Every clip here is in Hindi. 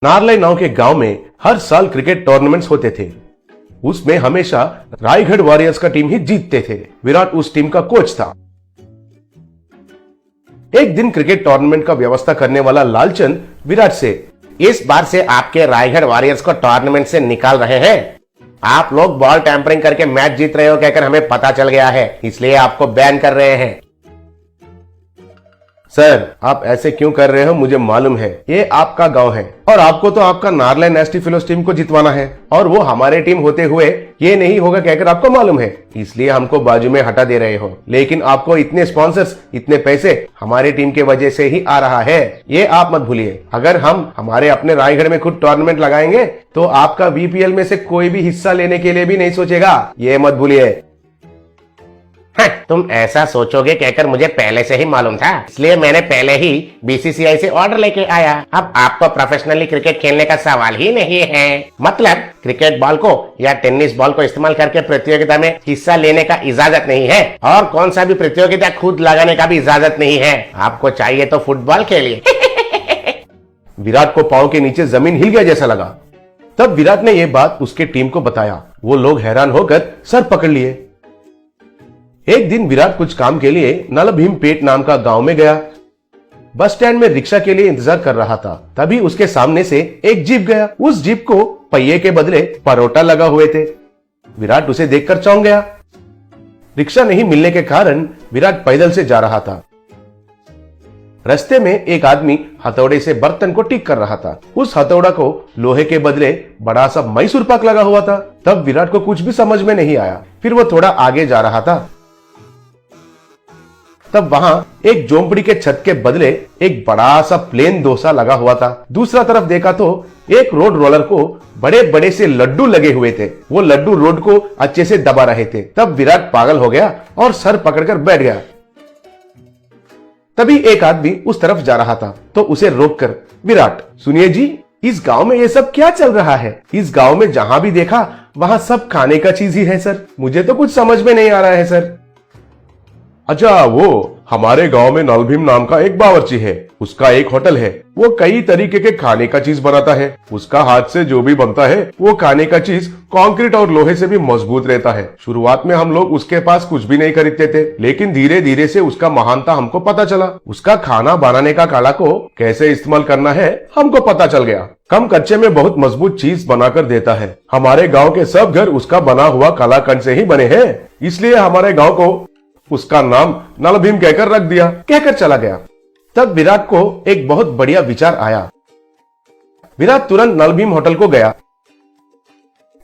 नारलाई नाव के गांव में हर साल क्रिकेट टूर्नामेंट्स होते थे। उसमें हमेशा रायगढ़ वॉरियर्स का टीम ही जीतते थे। विराट उस टीम का कोच था। एक दिन क्रिकेट टूर्नामेंट का व्यवस्था करने वाला लालचंद विराट से, इस बार से आपके रायगढ़ वॉरियर्स को टूर्नामेंट से निकाल रहे हैं। आप लोग बॉल टैंपरिंग करके मैच जीत रहे हो कहकर हमें पता चल गया है, इसलिए आपको बैन कर रहे हैं। सर आप ऐसे क्यों कर रहे हो? मुझे मालूम है ये आपका गांव है और आपको तो आपका नारलाई नेस्टी फेलोज टीम को जितवाना है और वो हमारे टीम होते हुए ये नहीं होगा कहकर आपको मालूम है, इसलिए हमको बाजू में हटा दे रहे हो। लेकिन आपको इतने स्पॉन्सर्स, इतने पैसे हमारी टीम के वजह से ही आ रहा है, ये आप मत भूलिए। अगर हम हमारे अपने रायगढ़ में खुद टूर्नामेंट लगाएंगे तो आपका वीपीएल में से कोई भी हिस्सा लेने के लिए भी नहीं सोचेगा, ये मत भूलिए। तुम ऐसा सोचोगे कहकर मुझे पहले से ही मालूम था, इसलिए मैंने पहले ही बीसीसीआई से ऑर्डर लेके आया। अब आपको प्रोफेशनली क्रिकेट खेलने का सवाल ही नहीं है। मतलब क्रिकेट बॉल को या टेनिस बॉल को इस्तेमाल करके प्रतियोगिता में हिस्सा लेने का इजाजत नहीं है और कौन सा भी प्रतियोगिता खुद लगाने का भी इजाजत नहीं है। आपको चाहिए तो फुटबॉल खेलिए। विराट को पांव के नीचे जमीन हिल गया जैसा लगा। तब विराट ने यह बात उसके टीम को बताया। वो लोग हैरान होकर सर पकड़ लिए। एक दिन विराट कुछ काम के लिए नलभीमपेट नाम का गांव में गया। बस स्टैंड में रिक्शा के लिए इंतजार कर रहा था। तभी उसके सामने से एक जीप गया। उस जीप को पहिए के बदले परोटा लगा हुए थे। विराट उसे देखकर चौंक गया। रिक्शा नहीं मिलने के कारण विराट पैदल से जा रहा था। रास्ते में एक आदमी हथौड़े से बर्तन को ठीक कर रहा था। उस हथौड़ा को लोहे के बदले बड़ा सा मैसूर पाक लगा हुआ था। तब विराट को कुछ भी समझ में नहीं आया। फिर वो थोड़ा आगे जा रहा था। तब वहां एक झोंपड़ी के छत के बदले एक बड़ा सा प्लेन डोसा लगा हुआ था। दूसरा तरफ देखा तो एक रोड रोलर को बड़े बड़े से लड्डू लगे हुए थे। वो लड्डू रोड को अच्छे से दबा रहे थे। तब विराट पागल हो गया और सर पकड़कर बैठ गया। तभी एक आदमी उस तरफ जा रहा था तो उसे रोककर, विराट सुनिए जी, इस गांव में ये सब क्या चल रहा है? इस गांव में जहां भी देखा वहां सब खाने का चीज ही है सर। मुझे तो कुछ समझ में नहीं आ रहा है सर। अच्छा, वो हमारे गांव में नलभीम नाम का एक बावर्ची है। उसका एक होटल है। वो कई तरीके के खाने का चीज बनाता है। उसका हाथ से जो भी बनता है वो खाने का चीज कंक्रीट और लोहे से भी मजबूत रहता है। शुरुआत में हम लोग उसके पास कुछ भी नहीं खरीदते थे, लेकिन धीरे धीरे से उसका महानता हमको पता चला। उसका खाना बनाने का कला को कैसे इस्तेमाल करना है हमको पता चल गया। कम कच्चे में बहुत मजबूत चीज बनाकर देता है। हमारे गाँव के सब घर उसका बना हुआ कलाकंड से ही बने हैं, इसलिए हमारे गाँव को उसका नाम नलभीम कहकर रख दिया। कहकर चला गया। तब विराट को एक बहुत बढ़िया विचार आया। विराट तुरंत नलभीम होटल को गया।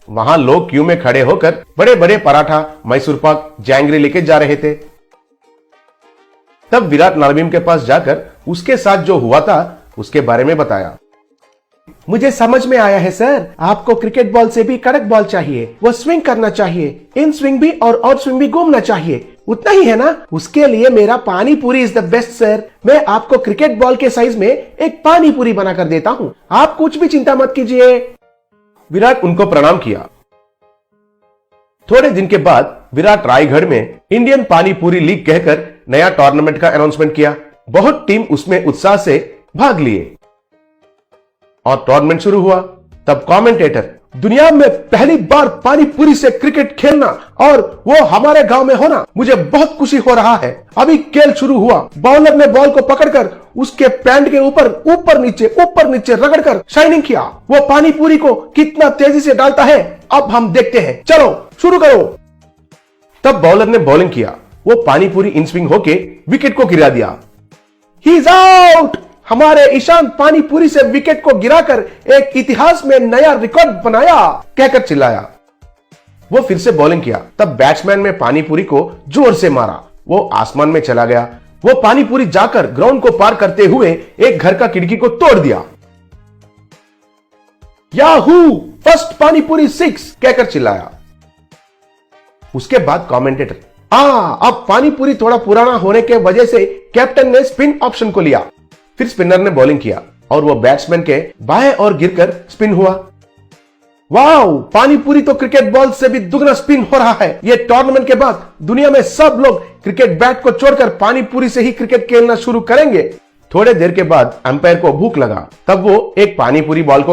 वहां लोग क्यू में खड़े होकर बड़े बड़े पराठा, मैसूर पाक, जैंगरी लेके जा रहे थे। तब विराट नलभीम के पास जाकर उसके साथ जो हुआ था उसके बारे में बताया। मुझे समझ में आया है सर, आपको क्रिकेट बॉल से भी कड़क बॉल चाहिए। वो स्विंग करना चाहिए, इन स्विंग भी और आउट स्विंग भी घूमना चाहिए। उतना ही है ना? उसके लिए मेरा पानी पूरी इज द बेस्ट सर। मैं आपको क्रिकेट बॉल के साइज में एक पानी पूरी बनाकर देता हूँ, आप कुछ भी चिंता मत कीजिए। विराट उनको प्रणाम किया। थोड़े दिन के बाद विराट रायगढ़ में इंडियन पानी पूरी लीग कहकर नया टूर्नामेंट का अनाउंसमेंट किया। बहुत टीम उसमें उत्साह से भाग लिए और टूर्नामेंट शुरू हुआ। तब कमेंटेटर, दुनिया में पहली बार पानी पूरी से क्रिकेट खेलना और वो हमारे गांव में होना, मुझे बहुत खुशी हो रहा है। अभी खेल शुरू हुआ। बॉलर ने बॉल को पकड़कर उसके पैंट के ऊपर नीचे रगड़कर शाइनिंग किया। वो पानी पूरी को कितना तेजी से डालता है अब हम देखते हैं। चलो शुरू करो। तब बॉलर ने बॉलिंग किया। वो पानी पूरी इन स्विंग होके विकेट को गिरा दिया। He is out. हमारे ईशान पानी पूरी से विकेट को गिराकर एक इतिहास में नया रिकॉर्ड बनाया, कहकर चिल्लाया। वो फिर से बॉलिंग किया। तब बैट्समैन ने पानी पूरी को जोर से मारा। वो आसमान में चला गया। वो पानी पूरी जाकर ग्राउंड को पार करते हुए एक घर का खिड़की को तोड़ दिया। याहू, फर्स्ट पानी पूरी 6, कहकर चिल्लाया। उसके बाद कमेंटेटर, अब पानी पूरी थोड़ा पुराना होने के वजह से कैप्टन ने स्पिन ऑप्शन को लिया। फिर स्पिनर ने बॉलिंग किया और वो बैट्समैन के बाएं ओर गिरकर स्पिन हुआ। वाओ, पानी पूरी तो क्रिकेट बॉल से भी दुगना स्पिन हो रहा है। ये टूर्नामेंट के बाद दुनिया में सब लोग क्रिकेट बैट को छोड़कर पानी पूरी से ही क्रिकेट खेलना शुरू करेंगे। थोड़े देर के बाद अंपायर को भूख लगा, तब वो एक पानी पूरी बॉल को